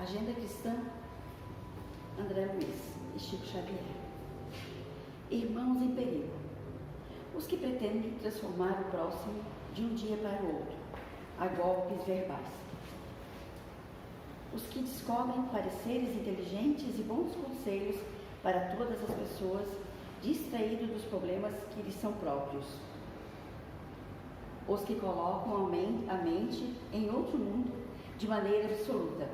Agenda Cristã, André Luiz e Chico Xavier. Irmãos em perigo. Os que pretendem transformar o próximo de um dia para o outro, a golpes verbais. Os que descobrem pareceres inteligentes e bons conselhos para todas as pessoas, distraídos dos problemas que lhes são próprios. Os que colocam a mente em outro mundo de maneira absoluta,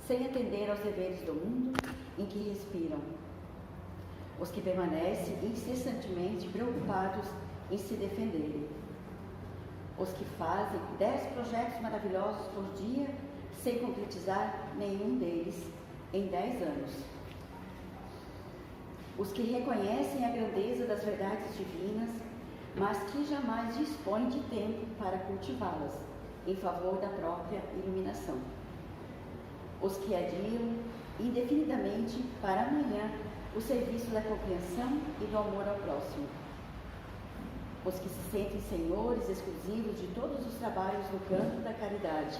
sem atender aos deveres do mundo em que respiram. Os que permanecem incessantemente preocupados em se defenderem. Os que fazem 10 projetos maravilhosos por dia sem concretizar nenhum deles em 10 anos. Os que reconhecem a grandeza das verdades divinas, mas que jamais dispõem de tempo para cultivá-las em favor da própria iluminação. Os que adiam indefinidamente para amanhã o serviço da compreensão e do amor ao próximo. Os que se sentem senhores exclusivos de todos os trabalhos no campo da caridade,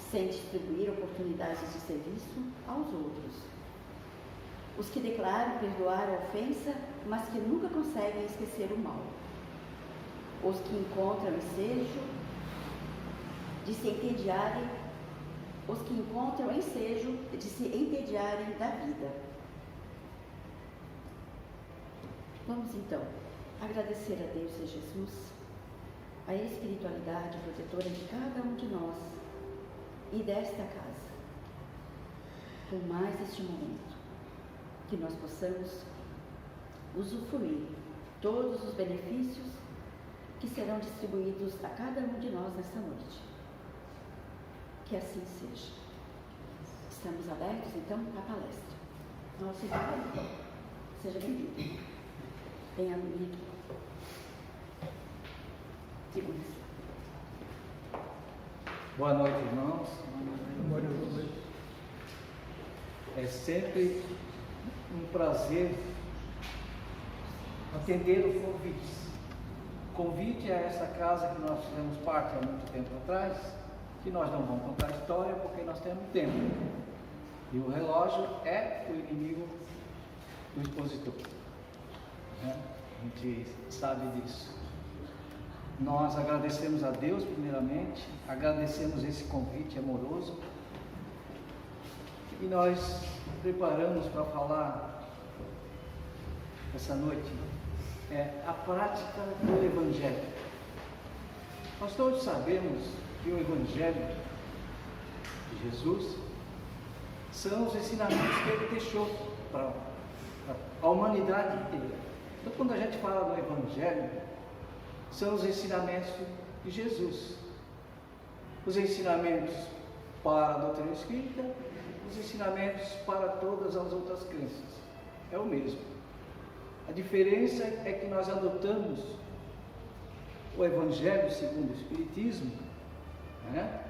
sem distribuir oportunidades de serviço aos outros. Os que declaram perdoar a ofensa, mas que nunca conseguem esquecer o mal. Os que encontram ensejo de se entediarem, os que encontram ensejo de se entediarem da vida. Vamos então agradecer a Deus e a Jesus, a espiritualidade protetora de cada um de nós e desta casa, por mais este momento, que nós possamos usufruir todos os benefícios que serão distribuídos a cada um de nós nesta noite. Que assim seja. Estamos abertos, então, à palestra. Nosso irmão, seja bem-vindo. Venha comigo. Boa noite, irmãos. Boa noite. É sempre um prazer atender o convite. O convite é essa casa que nós fizemos parte há muito tempo atrás, que nós não vamos contar a história porque nós temos tempo. E o relógio é o inimigo do expositor. Né? A gente sabe disso. Nós agradecemos a Deus primeiramente, agradecemos esse convite amoroso e nós preparamos para falar essa noite a prática do Evangelho. Nós todos sabemos que o Evangelho de Jesus são os ensinamentos que ele deixou para a humanidade inteira. Então, quando a gente fala do Evangelho, são os ensinamentos de Jesus. Os ensinamentos para a doutrina espírita, os ensinamentos para todas as outras crenças. É o mesmo. A diferença é que nós adotamos o Evangelho segundo o Espiritismo, né?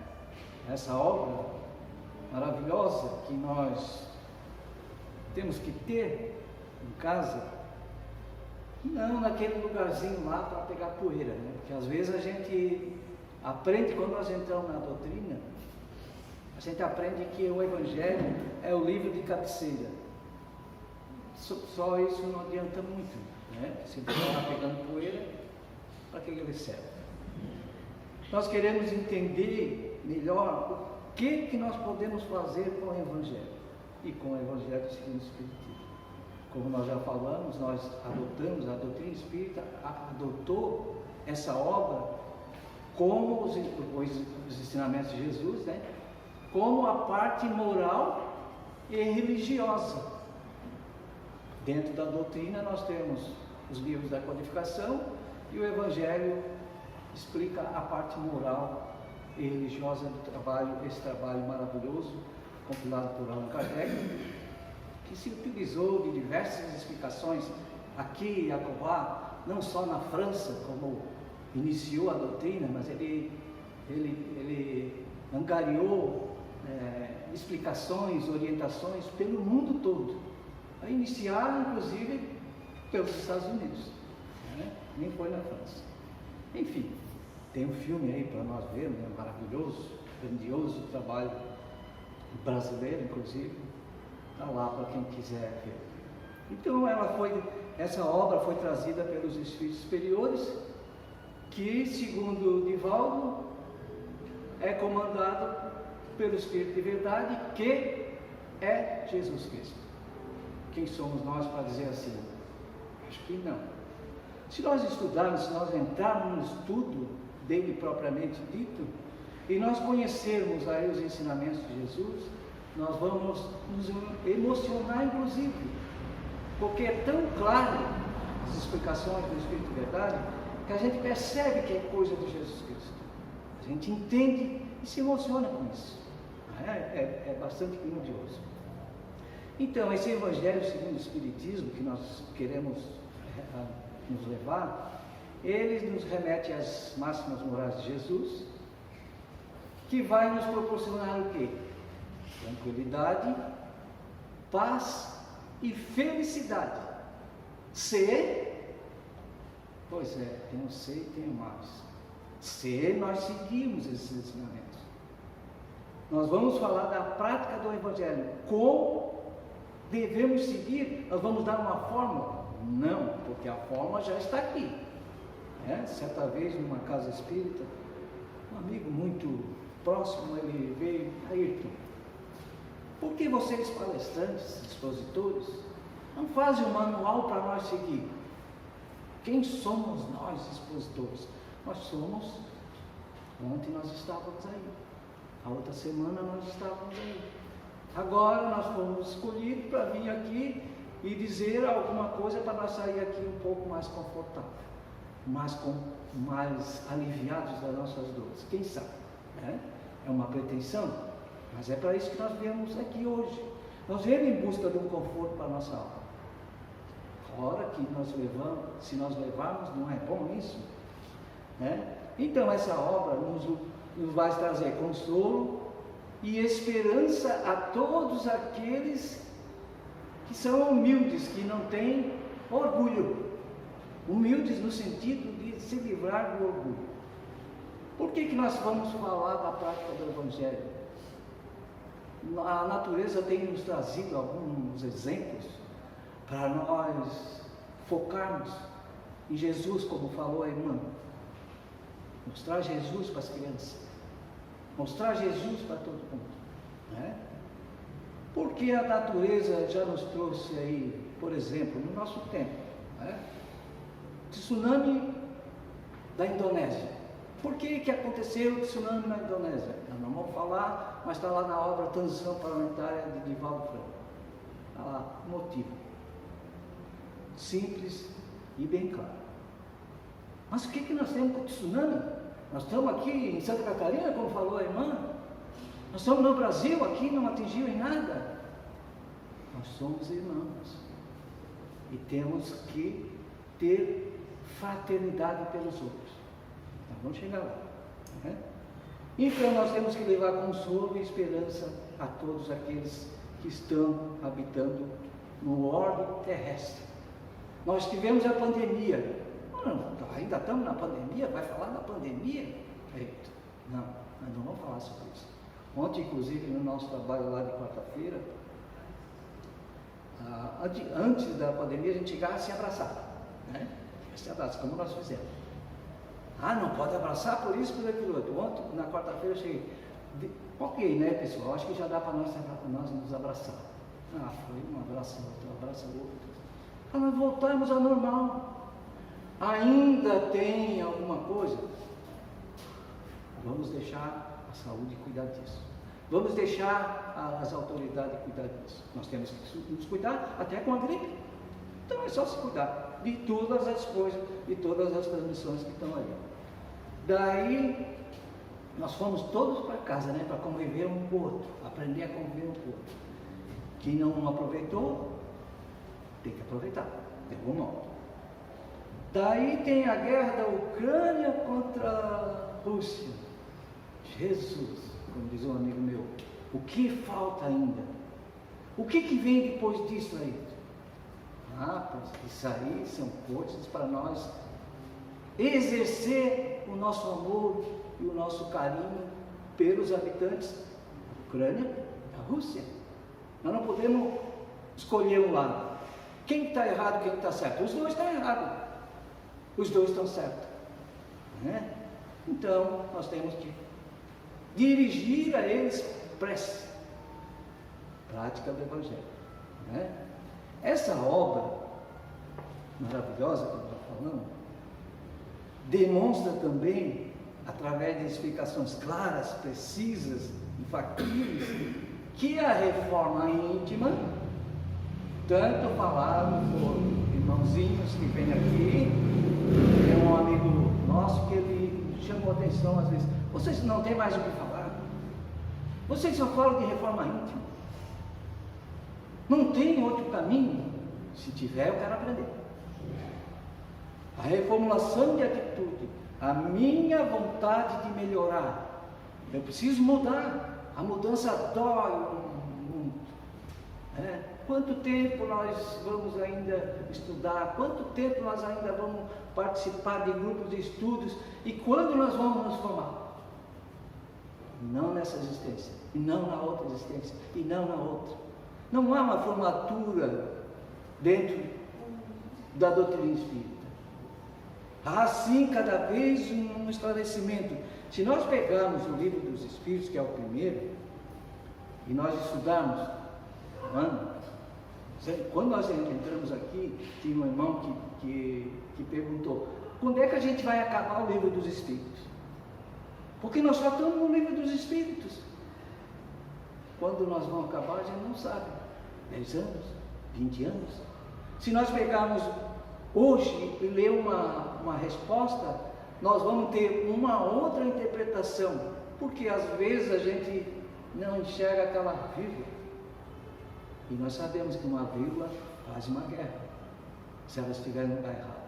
Essa obra maravilhosa que nós temos que ter em casa, não naquele lugarzinho lá para pegar poeira, né? Porque às vezes a gente aprende, quando nós entramos na doutrina, a gente aprende que o Evangelho é o livro de cabeceira. Só isso não adianta muito, né? Se você está pegando poeira, para que ele serve? Nós queremos entender melhor o que nós podemos fazer com o Evangelho e com o Evangelho segundo o Espiritismo. Como nós já falamos, nós adotamos, a doutrina espírita adotou essa obra como os ensinamentos de Jesus, né? Como a parte moral e religiosa. Dentro da doutrina nós temos os livros da codificação e o Evangelho explica a parte moral e religiosa do trabalho, esse trabalho maravilhoso, compilado por Allan Kardec, que se utilizou de diversas explicações aqui e acolá, não só na França, como iniciou a doutrina, mas ele angariou explicações, orientações pelo mundo todo, a iniciar inclusive pelos Estados Unidos, né? Nem foi na França. Enfim, tem um filme aí para nós vermos, maravilhoso, grandioso trabalho brasileira, inclusive, está lá para quem quiser ver. Então, essa obra foi trazida pelos Espíritos Superiores, que, segundo Divaldo, é comandado pelo Espírito de Verdade, que é Jesus Cristo. Quem somos nós para dizer assim? Acho que não. Se nós estudarmos, se nós entrarmos no estudo dele propriamente dito, e nós conhecermos aí os ensinamentos de Jesus, nós vamos nos emocionar, inclusive, porque é tão claro as explicações do Espírito de Verdade, que a gente percebe que é coisa de Jesus Cristo. A gente entende e se emociona com isso. É bastante grandioso. Então, esse Evangelho segundo o Espiritismo, que nós queremos nos levar, ele nos remete às máximas morais de Jesus, que vai nos proporcionar o quê? Tranquilidade, paz e felicidade. Pois é, tem um C e tem um mais. Se nós seguirmos esses ensinamentos. Nós vamos falar da prática do Evangelho. Como devemos seguir? Nós vamos dar uma fórmula? Não, porque a fórmula já está aqui. Certa vez, numa casa espírita, um amigo muito próximo, ele veio: Ayrton, por que vocês, palestrantes, expositores, não fazem um manual para nós seguir? Quem somos nós, expositores? Nós somos, ontem nós estávamos aí, a outra semana nós estávamos aí, agora nós fomos escolhidos para vir aqui e dizer alguma coisa para nós sair aqui um pouco mais confortável, mais aliviados das nossas dores, quem sabe, né? É uma pretensão, mas é para isso que nós viemos aqui hoje. Nós viemos em busca de um conforto para a nossa alma. Fora que se nós levarmos, não é bom isso? Né? Então essa obra nos vai trazer consolo e esperança a todos aqueles que são humildes, que não têm orgulho. Humildes no sentido de se livrar do orgulho. Por que nós vamos falar da prática do Evangelho? A natureza tem nos trazido alguns exemplos para nós focarmos em Jesus, como falou a irmã. Mostrar Jesus para as crianças, mostrar Jesus para todo mundo, né? Porque a natureza já nos trouxe aí, por exemplo, no nosso tempo, né? Tsunami da Indonésia. Por que aconteceu o tsunami na Indonésia? Nós não vamos falar, mas está lá na obra Transição Planetária de Divaldo Franco. Está lá o motivo. Simples e bem claro. Mas o que nós temos com o tsunami? Nós estamos aqui em Santa Catarina, como falou a irmã. Nós estamos no Brasil, aqui não atingiu em nada. Nós somos irmãos. E temos que ter fraternidade pelos outros. Então vamos chegar lá. Né? Então nós temos que levar consolo e esperança a todos aqueles que estão habitando no orbe terrestre. Nós tivemos a pandemia. Ainda estamos na pandemia? Vai falar da pandemia? Eita, não, nós não vamos falar sobre isso. Ontem, inclusive, no nosso trabalho lá de quarta-feira, antes da pandemia, a gente chegava a se abraçar, né? Se abraça, como nós fizemos. Não pode abraçar por isso, por aquilo outro. Ontem, na quarta-feira, eu cheguei. Ok, né, pessoal? Acho que já dá para nós nos abraçar. Foi um abraço outro, um abraço outro. Para nós voltarmos ao normal. Ainda tem alguma coisa? Vamos deixar a saúde cuidar disso. Vamos deixar as autoridades cuidar disso. Nós temos que nos cuidar até com a gripe. Então é só se cuidar de todas as coisas, de todas as transmissões que estão ali. Daí nós fomos todos para casa, né, para conviver um com o outro, aprender a conviver um com o outro. Quem não aproveitou, tem que aproveitar, de algum modo. Daí tem a guerra da Ucrânia contra a Rússia. Jesus, como diz um amigo meu, o que falta ainda? O que vem depois disso aí? Pois isso aí são coisas para nós exercer o nosso amor e o nosso carinho pelos habitantes da Ucrânia, a Rússia. Nós não podemos escolher um lado. Quem está errado, quem está certo? Os dois estão errados. Os dois estão certos. Né? Então, nós temos que dirigir a eles prece. Prática do Evangelho. Né? Essa obra maravilhosa que eu estou falando, demonstra também, através de explicações claras, precisas e factíveis, que a reforma íntima, tanto falado por irmãozinhos que vem aqui, é um amigo nosso que ele chamou a atenção às vezes, vocês não têm mais o que falar, vocês só falam de reforma íntima, não tem outro caminho. Se tiver, eu quero aprender. A reformulação de atitude, a minha vontade de melhorar, eu preciso mudar. A mudança dói muito. Quanto tempo nós vamos ainda estudar? Quanto tempo nós ainda vamos participar de grupos de estudos? E quando nós vamos nos formar? Não nessa existência, e não na outra existência, e não na outra. Não há uma formatura dentro da doutrina espírita. Há sim cada vez um esclarecimento. Se nós pegarmos o Livro dos Espíritos, que é o primeiro, e nós estudarmos, quando nós entramos aqui, tinha um irmão que perguntou, quando é que a gente vai acabar o Livro dos Espíritos? Porque nós só estamos no Livro dos Espíritos. Quando nós vamos acabar, a gente não sabe. 10 anos, 20 anos. Se nós pegarmos hoje e ler uma resposta, nós vamos ter uma outra interpretação, porque às vezes a gente não enxerga aquela vírgula. E nós sabemos que uma vírgula faz uma guerra, se ela estiver no lugar errado.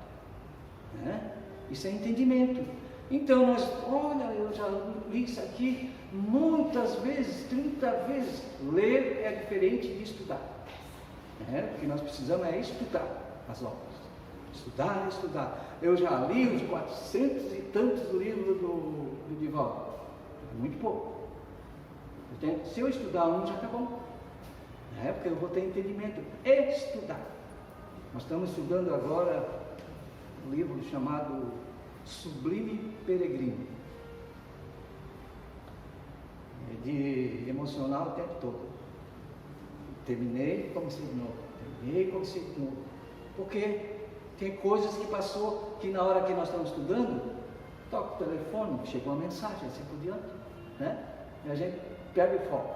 Né? Isso é entendimento. Então olha, eu já li isso aqui muitas vezes, 30 vezes. Ler é diferente de estudar. O que nós precisamos é estudar as obras. Estudar. Eu já li os 400 e tantos livros do Divaldo. É muito pouco. Se eu estudar um, já está bom. Porque eu vou ter entendimento. Estudar. Nós estamos estudando agora um livro chamado Sublime Peregrino. É de emocional o tempo todo. Terminei, comecei de novo. Porque tem coisas que passou, que na hora que nós estamos estudando, toca o telefone, chegou uma mensagem, assim por diante, né? E a gente perde o foco.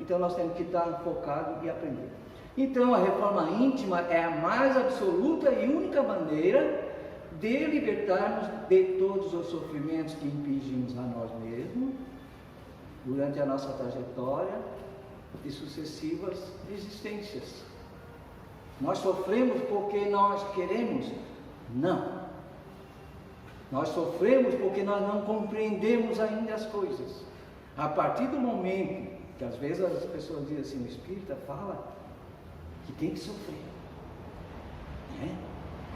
Então nós temos que estar focados e aprender. Então a reforma íntima é a mais absoluta e única maneira de libertarmos de todos os sofrimentos que impingimos a nós mesmos durante a nossa trajetória de sucessivas existências. Nós sofremos porque nós queremos? Não. Nós sofremos porque nós não compreendemos ainda as coisas. A partir do momento que às vezes as pessoas dizem assim, o espírita fala que tem que sofrer.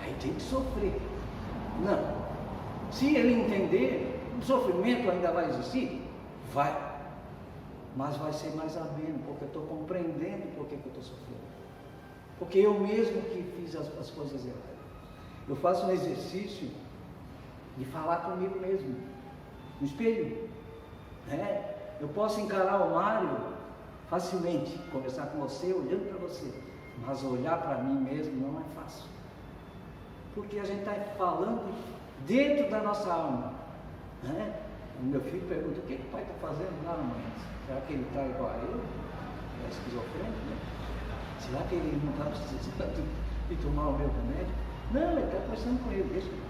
Aí tem que sofrer. Não. Se ele entender, o sofrimento ainda vai existir? Vai. Mas vai ser mais ameno, porque eu estou compreendendo por que eu estou sofrendo. Porque eu mesmo que fiz as coisas erradas. Eu faço um exercício de falar comigo mesmo, no espelho. Eu posso encarar o Mário facilmente, conversar com você, olhando para você. Mas olhar para mim mesmo não é fácil. Porque a gente está falando dentro da nossa alma. O meu filho pergunta, o que o pai está fazendo lá, mãe? Será que ele está igual a eu? É esquizofrênico, né? Será que ele não está precisando de tomar o meu remédio? Não, ele está conversando com ele, deixa ele.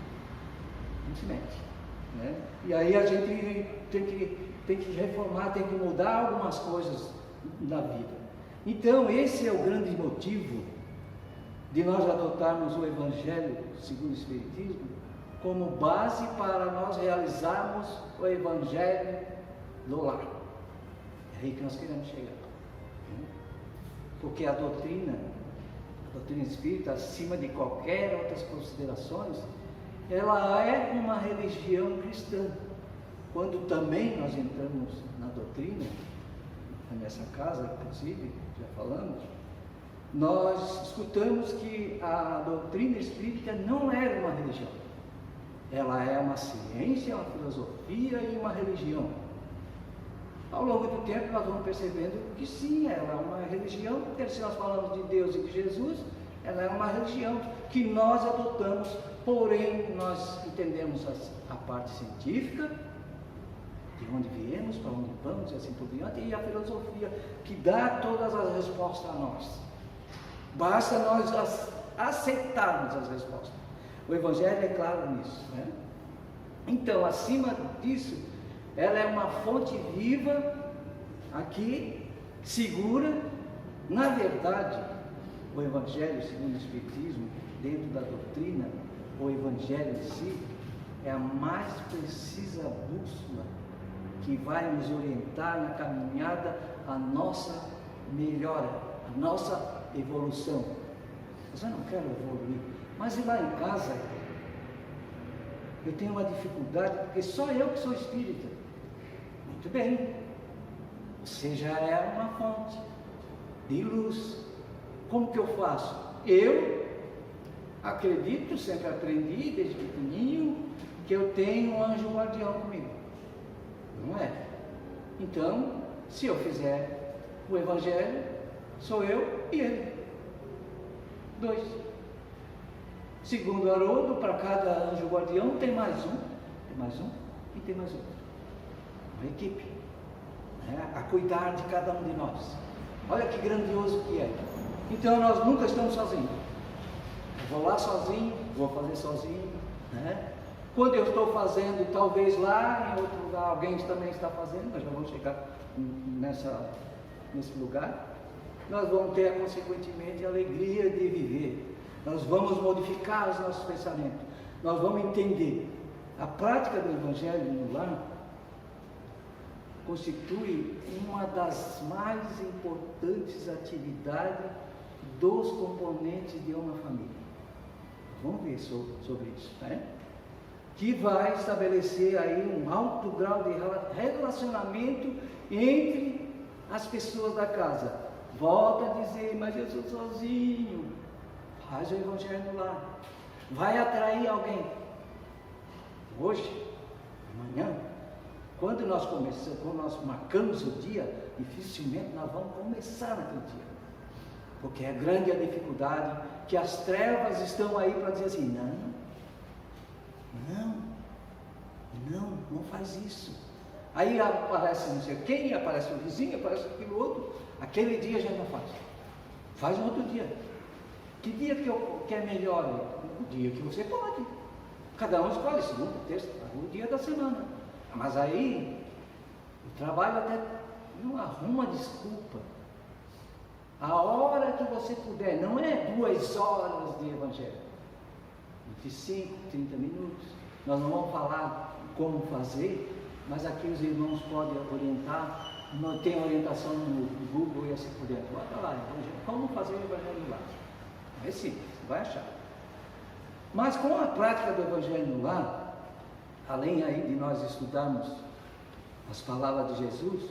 Não se mete. E aí a gente tem que reformar, tem que mudar algumas coisas na vida. Então esse é o grande motivo de nós adotarmos o Evangelho segundo o Espiritismo como base para nós realizarmos o Evangelho do lar. É aí que nós queremos chegar. Porque a doutrina espírita, acima de qualquer outras considerações, ela é uma religião cristã. Quando também nós entramos na doutrina, nessa casa, inclusive, já falamos, nós escutamos que a doutrina espírita não era uma religião. Ela é uma ciência, uma filosofia e uma religião. Ao longo do tempo nós vamos percebendo que sim, ela é uma religião, porque se nós falamos de Deus e de Jesus, ela é uma religião que nós adotamos, porém nós entendemos a parte científica, de onde viemos, para onde vamos e assim por diante, e a filosofia que dá todas as respostas a nós. Basta nós aceitarmos as respostas. O Evangelho é claro nisso, né? Então, acima disso, ela é uma fonte viva, aqui, segura. Na verdade, o Evangelho, segundo o Espiritismo, dentro da doutrina, o Evangelho em si, é a mais precisa bússola que vai nos orientar na caminhada a nossa melhora, a nossa evolução. Mas eu não quero evoluir. Mas lá em casa, eu tenho uma dificuldade, porque só eu que sou espírita. Muito bem. Você já é uma fonte de luz. Como que eu faço? Eu acredito, sempre aprendi desde pequenininho, que eu tenho um anjo guardião comigo. Não é? Então, se eu fizer o Evangelho, sou eu e ele. 2. Segundo Haroldo, para cada anjo guardião tem mais um e tem mais outro. Uma equipe, né? A cuidar de cada um de nós. Olha que grandioso que é. Então nós nunca estamos sozinhos. Eu vou lá sozinho, vou fazer sozinho, né? Quando eu estou fazendo, talvez lá em outro lugar alguém também está fazendo, nós já vamos chegar nesse lugar. Nós vamos ter, consequentemente, a alegria de viver. Nós vamos modificar os nossos pensamentos. Nós vamos entender. A prática do Evangelho no lar constitui uma das mais importantes atividades dos componentes de uma família. Vamos ver sobre isso, né? Que vai estabelecer aí um alto grau de relacionamento entre as pessoas da casa. Volta a dizer, mas eu sou sozinho. Faz o Evangelho no lar. Vai atrair alguém. Hoje, amanhã, quando nós marcamos o dia, dificilmente nós vamos começar naquele dia. Porque é grande a dificuldade, que as trevas estão aí para dizer assim, não faz isso. Aí aparece não sei quem, aparece o vizinho, aparece aquilo outro. Aquele dia já não faz. Faz um outro dia. Que dia que é melhor? O dia que você pode. Cada um escolhe, segunda, terça, o dia da semana. Mas aí, o trabalho até não arruma desculpa. A hora que você puder, não é 2 horas de Evangelho. 25, 30 minutos. Nós não vamos falar como fazer, mas aqui os irmãos podem orientar. Não tem orientação no Google e assim por dentro. Bota lá, como fazer o Evangelho no lar. É simples, vai achar. Mas com a prática do Evangelho no lar, além aí de nós estudarmos as palavras de Jesus,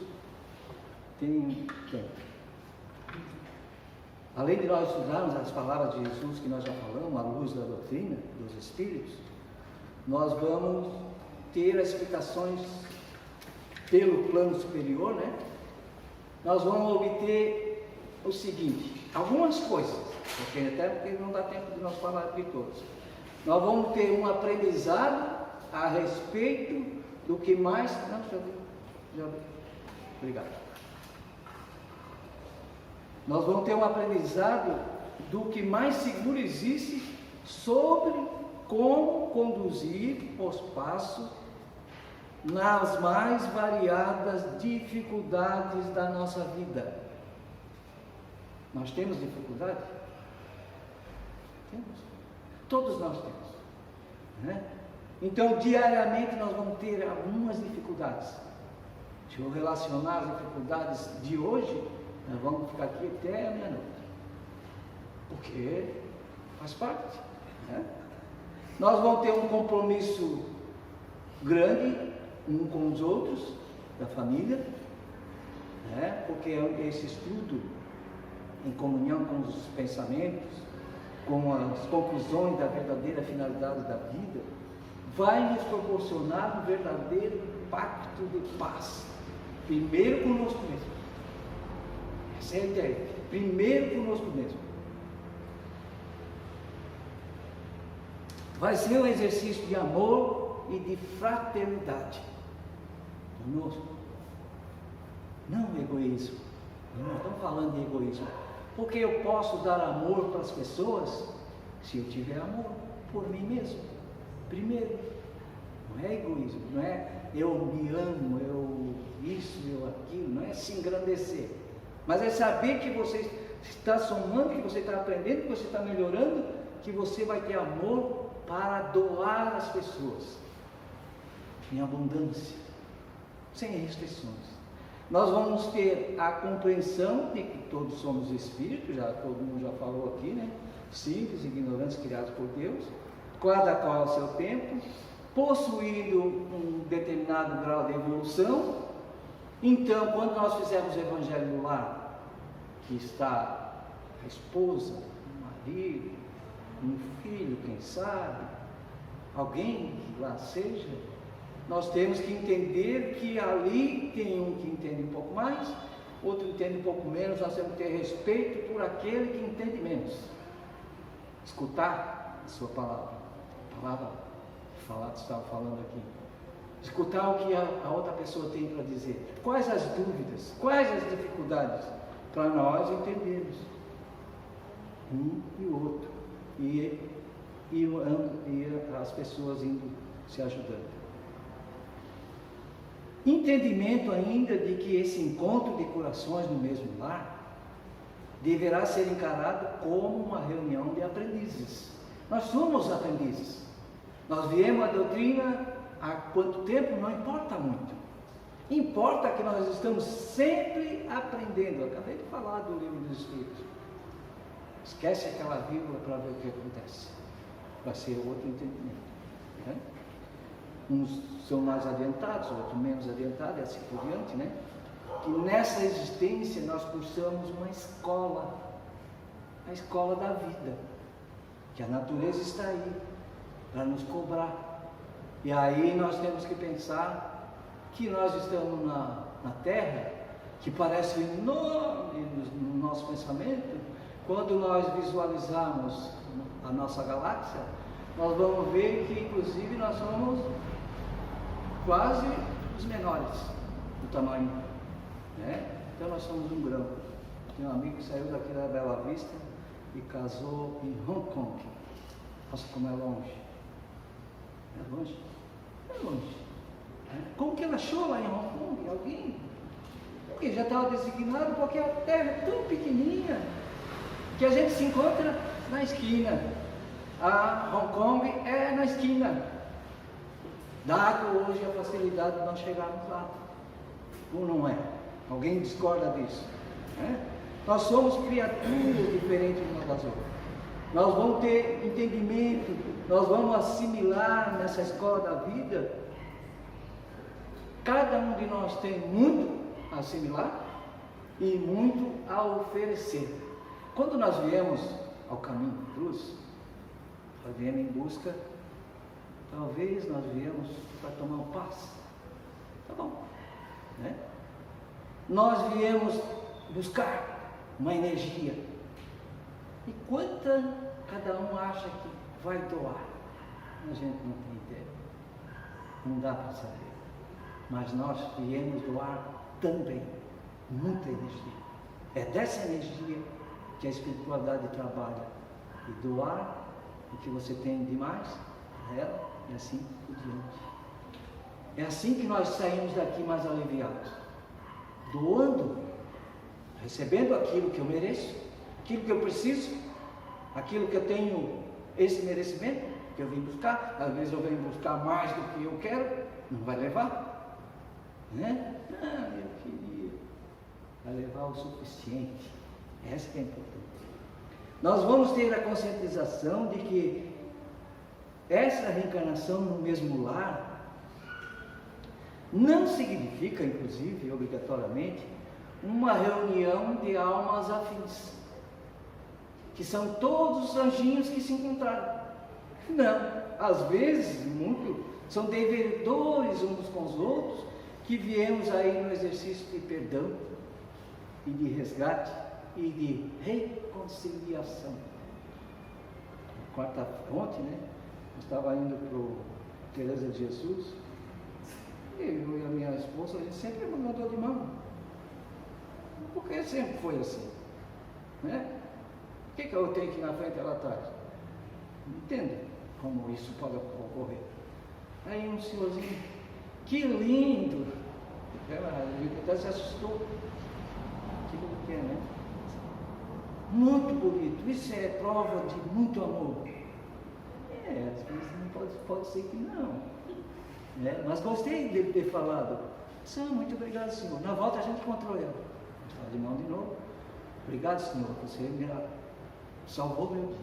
além de nós estudarmos as palavras de Jesus que nós já falamos, à luz da doutrina dos Espíritos, nós vamos ter as explicações pelo plano superior, né? Nós vamos obter o seguinte, algumas coisas, porque não dá tempo de nós falar de todos. Nós vamos ter um aprendizado a respeito do que mais... Obrigado. Nós vamos ter um aprendizado do que mais seguro existe sobre como conduzir os passos nas mais variadas dificuldades da nossa vida. Nós temos dificuldade? Temos. Todos nós temos, né? Então, diariamente nós vamos ter algumas dificuldades. Se eu relacionar as dificuldades de hoje, nós vamos ficar aqui até a meia-noite, porque faz parte, né? Nós vamos ter um compromisso grande um com os outros, da família, né? Porque esse estudo, em comunhão com os pensamentos, com as conclusões da verdadeira finalidade da vida, vai nos proporcionar um verdadeiro pacto de paz. Primeiro conosco mesmo. Essa é a ideia. Primeiro conosco mesmo. Vai ser um exercício de amor e de fraternidade conosco. Não egoísmo. Não estamos falando de egoísmo. Porque eu posso dar amor para as pessoas se eu tiver amor por mim mesmo. Primeiro. Não é egoísmo. Não é eu me amo, eu isso, eu aquilo. Não é se engrandecer. Mas é saber que você está somando, que você está aprendendo, que você está melhorando, que você vai ter amor para doar às pessoas em abundância, sem restrições. Nós vamos ter a compreensão de que todos somos espíritos, todo mundo já falou aqui, né? Simples, ignorantes, criados por Deus, cada qual ao seu tempo, possuindo um determinado grau de evolução. Então, quando nós fizermos o Evangelho no lar, que está a esposa, o marido, um filho, quem sabe, alguém que lá seja, nós temos que entender que ali tem um que entende um pouco mais, outro entende um pouco menos. Nós temos que ter respeito por aquele que entende menos. Escutar a sua palavra, estava falando aqui. Escutar o que a outra pessoa tem para dizer. Quais as dúvidas, quais as dificuldades, para nós entendermos um e o outro. E as pessoas indo se ajudando. Entendimento ainda de que esse encontro de corações no mesmo lar deverá ser encarado como uma reunião de aprendizes. Nós somos aprendizes. Nós viemos à doutrina há quanto tempo? Não importa muito. Importa que nós estamos sempre aprendendo. Eu acabei de falar do Livro dos Espíritos. Esquece aquela vírgula para ver o que acontece. Vai ser outro entendimento. Né? Uns são mais adiantados, outros menos adiantados, e assim por diante, né? Que nessa existência nós cursamos uma escola, a escola da vida, que a natureza está aí para nos cobrar. E aí nós temos que pensar que nós estamos na Terra, que parece enorme no nosso pensamento. Quando nós visualizarmos a nossa galáxia, nós vamos ver que inclusive nós somos quase os menores do tamanho, né? Então nós somos um grão. Tem um amigo que saiu daqui da Bela Vista e casou em Hong Kong. Nossa, como é longe. É longe? É longe. Como que ela achou lá em Hong Kong? Alguém? Porque já estava designado, porque a Terra é tão pequenininha que a gente se encontra na esquina. A Hong Kong é na esquina. Dado hoje a facilidade de nós chegarmos lá. Ou não é? Alguém discorda disso? Né? Nós somos criaturas diferentes umas das outras. Nós vamos ter entendimento, nós vamos assimilar nessa escola da vida. Cada um de nós tem muito a assimilar e muito a oferecer. Quando nós viemos ao caminho de cruz, nós viemos em busca, talvez nós viemos para tomar um passe. Tá bom, né? Nós viemos buscar uma energia. E quanta cada um acha que vai doar? A gente não tem ideia. Não dá para saber. Mas nós viemos doar também muita energia. É dessa energia que a espiritualidade trabalha. E doar o que você tem de mais para ela, e assim por diante. É assim que nós saímos daqui mais aliviados. Doando, recebendo aquilo que eu mereço, aquilo que eu preciso, aquilo que eu tenho esse merecimento, que eu vim buscar. Às vezes eu venho buscar mais do que eu quero, não vai levar, né? Ah, eu queria, vai levar o suficiente. Essa que é importante. Nós vamos ter a conscientização de que essa reencarnação no mesmo lar não significa, inclusive, obrigatoriamente, uma reunião de almas afins, que são todos os anjinhos que se encontraram. Não, às vezes, são devedores uns com os outros, que viemos aí no exercício de perdão e de resgate e de reconciliação. Quarta fonte, né? Eu estava indo para o Teresa de Jesus, eu e a minha esposa, a gente sempre mandou de mão, porque sempre foi assim, né? O que eu tenho aqui na frente e lá atrás? Não entendo como isso pode ocorrer. Aí um senhorzinho, que lindo! Ele até se assustou. Que é, né? Muito bonito. Isso é prova de muito amor. Às vezes não pode ser que não. Né? Mas gostei dele ter falado. Muito obrigado, Senhor. Na volta a gente encontrou ele. Estava de mão de novo. Obrigado, Senhor. Você me salvou meu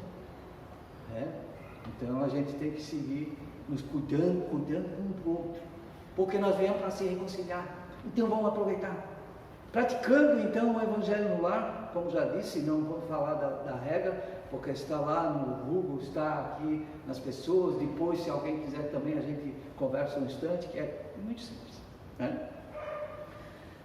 dia. Então a gente tem que seguir nos cuidando um do outro, porque nós viemos para se reconciliar. Então vamos aproveitar, praticando então o Evangelho no lar, como já disse. Não vamos falar da regra, porque está lá no Google, está aqui nas pessoas. Depois, se alguém quiser também, a gente conversa um instante, que é muito simples, né?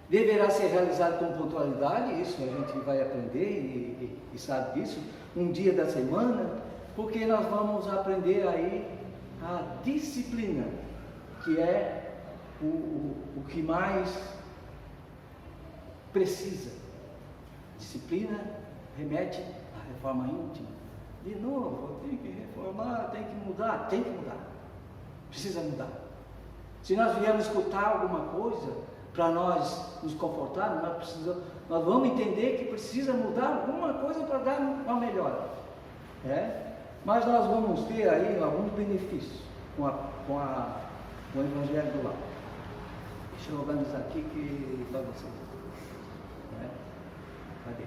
Deverá ser realizado com pontualidade, isso a gente vai aprender e sabe disso, um dia da semana, porque nós vamos aprender aí a disciplina, que é o que mais precisa. Disciplina remete à reforma íntima. De novo, tem que reformar, tem que mudar, precisa mudar. Se nós viermos escutar alguma coisa para nós nos confortarmos, nós vamos entender que precisa mudar alguma coisa para dar uma melhora. Mas nós vamos ter aí alguns benefícios com o Evangelho do lar. Deixa eu organizar aqui que para vocês. Cadê?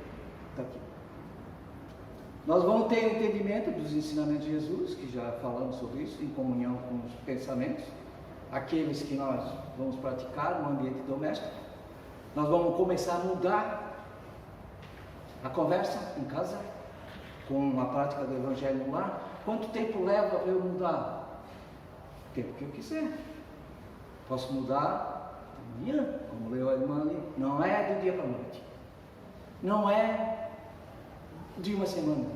Está aqui. Nós vamos ter o entendimento dos ensinamentos de Jesus, que já falamos sobre isso, em comunhão com os pensamentos, aqueles que nós vamos praticar no ambiente doméstico. Nós vamos começar a mudar a conversa em casa, com a prática do Evangelho no lar. Quanto tempo leva para eu mudar? O tempo que eu quiser. Posso mudar amanhã, como leu a irmã ali. Não é do dia para a noite. Não é de uma semana.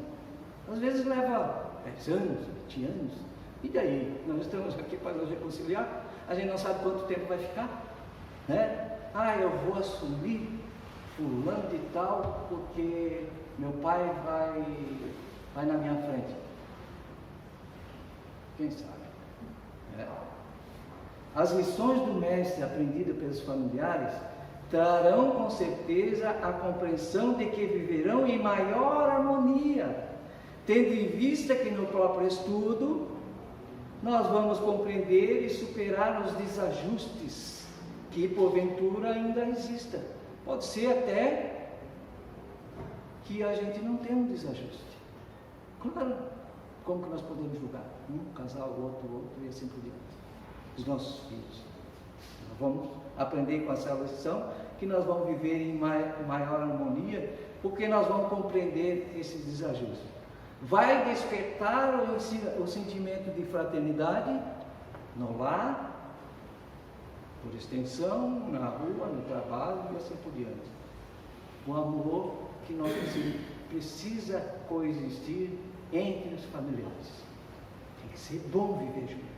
Às vezes leva 10 anos, 20 anos. E daí? Nós estamos aqui para nos reconciliar. A gente não sabe quanto tempo vai ficar, né? Eu vou assumir fulano de tal porque meu pai vai na minha frente. Quem sabe? As lições do mestre aprendidas pelos familiares trarão com certeza a compreensão de que viverão em maior harmonia, tendo em vista que no próprio estudo nós vamos compreender e superar os desajustes que porventura ainda existam. Pode ser até que a gente não tenha um desajuste. Claro, como que nós podemos julgar? Um casal, o outro, e assim por diante. Os nossos filhos. Nós vamos aprender com essa lição que nós vamos viver em maior harmonia, porque nós vamos compreender esses desajustes. Vai despertar o sentimento de fraternidade no lar, por extensão, na rua, no trabalho e assim por diante. O amor que nós precisa coexistir entre os familiares. Tem que ser bom viver junto.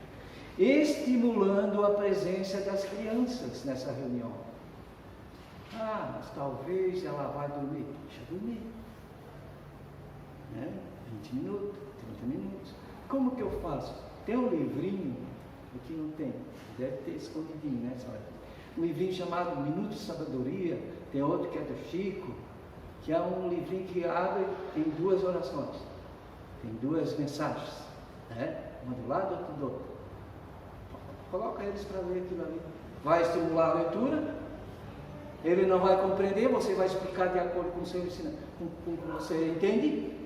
Estimulando a presença das crianças nessa reunião. Mas talvez ela vai dormir. Deixa dormir. 20 minutos, 30 minutos. Como que eu faço? Tem um livrinho, aqui não tem, deve ter escondidinho, né? Um livrinho chamado Minuto de Sabedoria, tem outro que é do Chico, que é um livrinho que abre em 2 orações, tem 2 mensagens, né? Uma do lado, outra do outro. Coloca eles para ler aquilo ali. Vai estimular a leitura, ele não vai compreender, você vai explicar de acordo com o seu ensino, com o que você entende,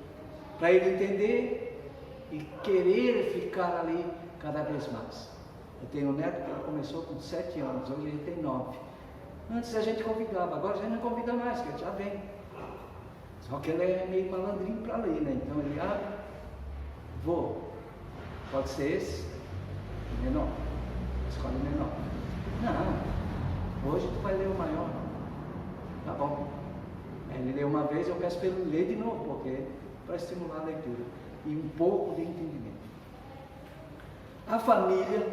para ele entender e querer ficar ali cada vez mais. Eu tenho um neto que ele começou com 7 anos, hoje ele tem 9. Antes a gente convidava, agora a gente não convida mais, que já vem. Só que ele é meio malandrinho para ler, né? Então ele abre, vou, pode ser esse, menor, escolhe o menor. Não, hoje tu vai ler o maior. Tá bom. Ele lê uma vez, eu peço para ele ler de novo, porque para estimular a leitura e um pouco de entendimento. A família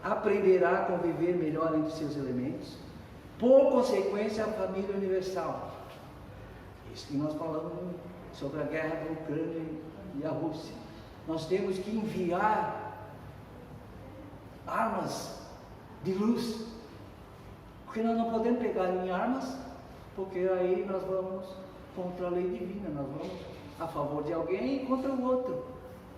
aprenderá a conviver melhor entre seus elementos, por consequência, a família universal. Isso que nós falamos sobre a guerra da Ucrânia e a Rússia. Nós temos que enviar armas de luz, porque nós não podemos pegar em armas, porque aí nós vamos contra a lei divina, nós vamos a favor de alguém e contra o outro.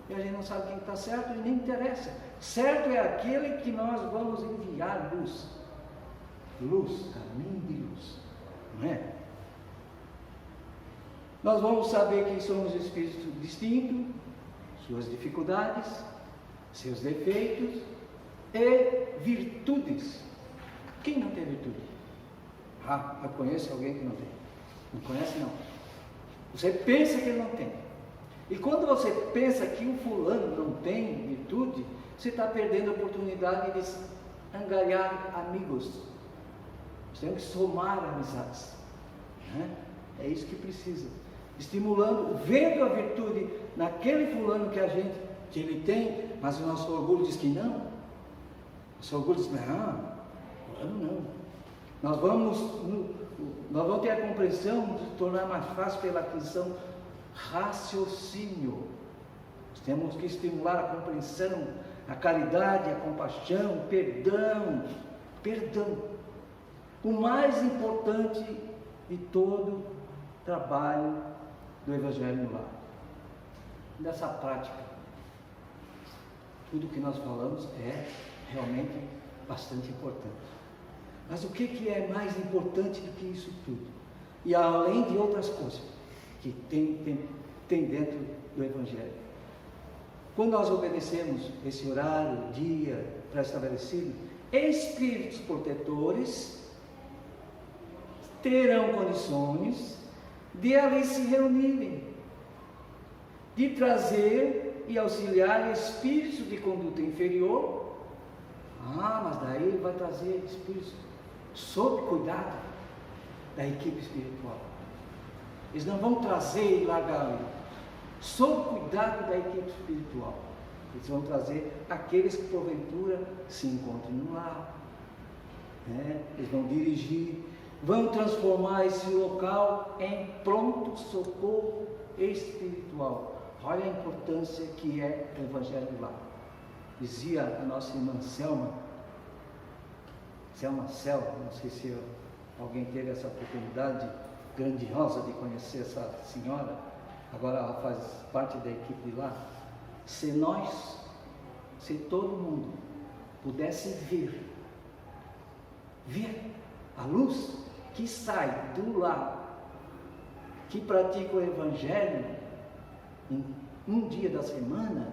E a gente não sabe quem está certo e nem interessa. Certo é aquele que nós vamos enviar luz. Luz, caminho de luz, não é? Nós vamos saber que somos espíritos distintos, suas dificuldades, seus defeitos e virtudes. Quem não tem virtude? Eu conheço alguém que não tem. Não conhece, não. Você pensa que ele não tem. E quando você pensa que o fulano não tem virtude, você está perdendo a oportunidade de angariar amigos. Você tem que somar amizades, né? É isso que precisa. Estimulando, vendo a virtude naquele fulano que ele tem, mas o nosso orgulho diz que não. O nosso orgulho diz, não, não. Nós vamos ter a compreensão de tornar mais fácil pela aquisição raciocínio. Nós temos que estimular a compreensão, a caridade, a compaixão, o perdão. O mais importante de todo trabalho do Evangelho no lar. Dessa prática, tudo que nós falamos é realmente bastante importante. Mas o que é mais importante do que isso tudo? E além de outras coisas que tem dentro do Evangelho. Quando nós obedecemos esse horário, dia pré-estabelecido, espíritos protetores terão condições de ali se reunirem, de trazer e auxiliar espíritos de conduta inferior. Mas daí ele vai trazer espíritos sob cuidado da equipe espiritual. Eles não vão trazer e largar ali, sob cuidado da equipe espiritual. Eles vão trazer aqueles que porventura se encontrem no lar, né? Eles vão dirigir, vão transformar esse local em pronto socorro espiritual. Olha a importância que é o Evangelho do lar. Dizia a nossa irmã Selma, não sei se alguém teve essa oportunidade grandiosa de conhecer essa senhora, agora ela faz parte da equipe de lá. Se todo mundo pudesse ver a luz que sai do lar, que pratica o Evangelho em um dia da semana,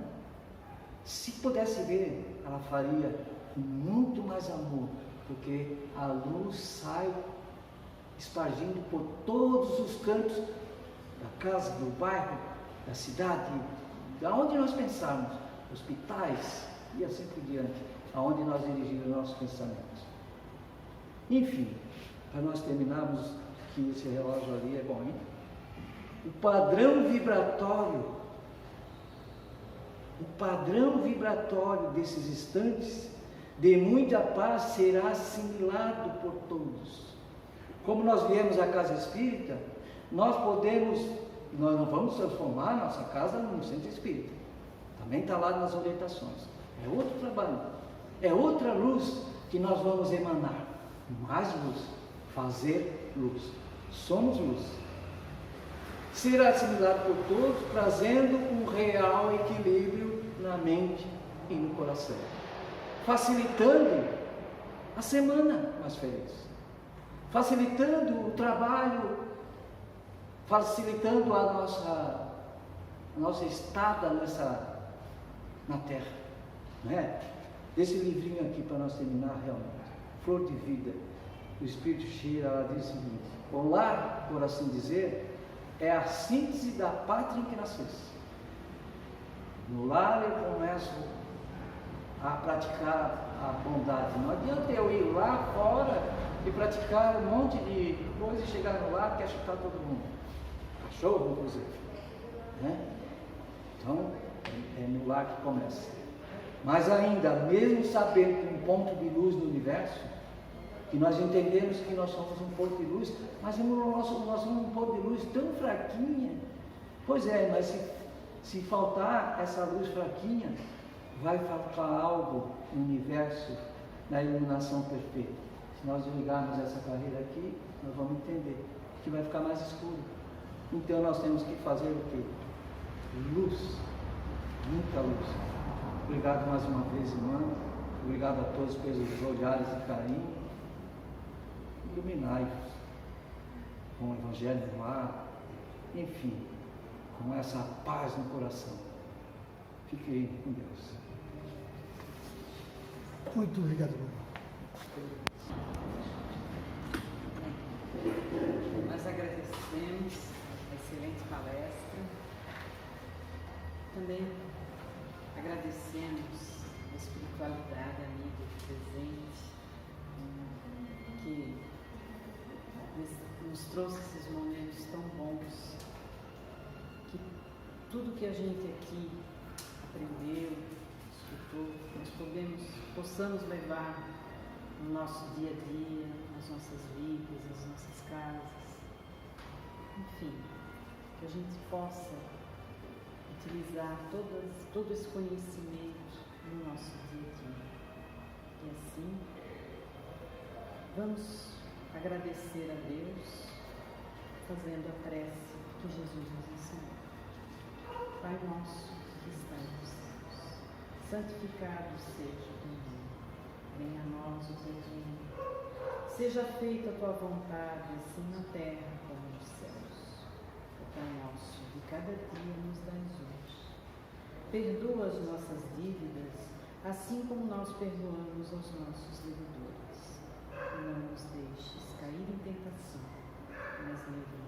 se pudesse ver, ela faria muito mais amor, porque a luz sai espargindo por todos os cantos da casa, do bairro, da cidade, da onde nós pensarmos, hospitais e assim por diante, aonde nós dirigimos nossos pensamentos. Enfim, para nós terminarmos, que esse relógio ali é bom, hein? O padrão vibratório desses instantes de muita paz será assimilado por todos. Como nós viemos à casa espírita, nós não vamos transformar a nossa casa num centro espírita. Também está lá nas orientações. É outro trabalho, é outra luz que nós vamos emanar. Mais luz, fazer luz. Somos luz. Será assimilado por todos, trazendo um real equilíbrio na mente e no coração, facilitando a semana mais feliz, facilitando o trabalho, facilitando a nossa estada na terra, não é? Esse livrinho aqui para nós terminar realmente, Flor de Vida, o Espírito Shira, ela diz o seguinte: o lar, por assim dizer, é a síntese da pátria em que nasceste. No lar eu começo a praticar a bondade. Não adianta eu ir lá fora e praticar um monte de coisa e chegar no lar e quer chutar todo mundo. Cachorro, inclusive. Né? Então, é no lar que começa. Mas ainda, mesmo sabendo que um ponto de luz no universo, que nós entendemos que nós somos um ponto de luz, mas nós somos um ponto de luz tão fraquinha. Pois é, mas se faltar essa luz fraquinha, vai faltar algo no universo, na iluminação perfeita. Se nós ligarmos essa carreira aqui, nós vamos entender que vai ficar mais escuro. Então nós temos que fazer o quê? Luz, muita luz. Obrigado mais uma vez, irmã. Obrigado a todos pelos olhares de carinho. Iluminai-vos com o Evangelho no ar, enfim, com essa paz no coração. Fiquem com Deus. Muito obrigado, irmão. Nós agradecemos a excelente palestra. Também agradecemos a espiritualidade amiga presente, que nos trouxe esses momentos tão bons, que tudo que a gente aqui aprendeu, escutou, nós possamos levar no nosso dia a dia, nas nossas vidas, nas nossas casas, enfim, que a gente possa utilizar todo esse conhecimento no nosso dia a dia. E assim, vamos agradecer a Deus, fazendo a prece que Jesus nos ensinou. Pai nosso que está nos céus, santificado seja o teu nome. Venha a nós o teu reino. Seja feita a tua vontade, assim na terra como nos céus. O pão nosso de cada dia nos dás hoje. Perdoa as nossas dívidas, assim como nós perdoamos aos nossos devedores. Não nos deixes cair em tentação, mas livra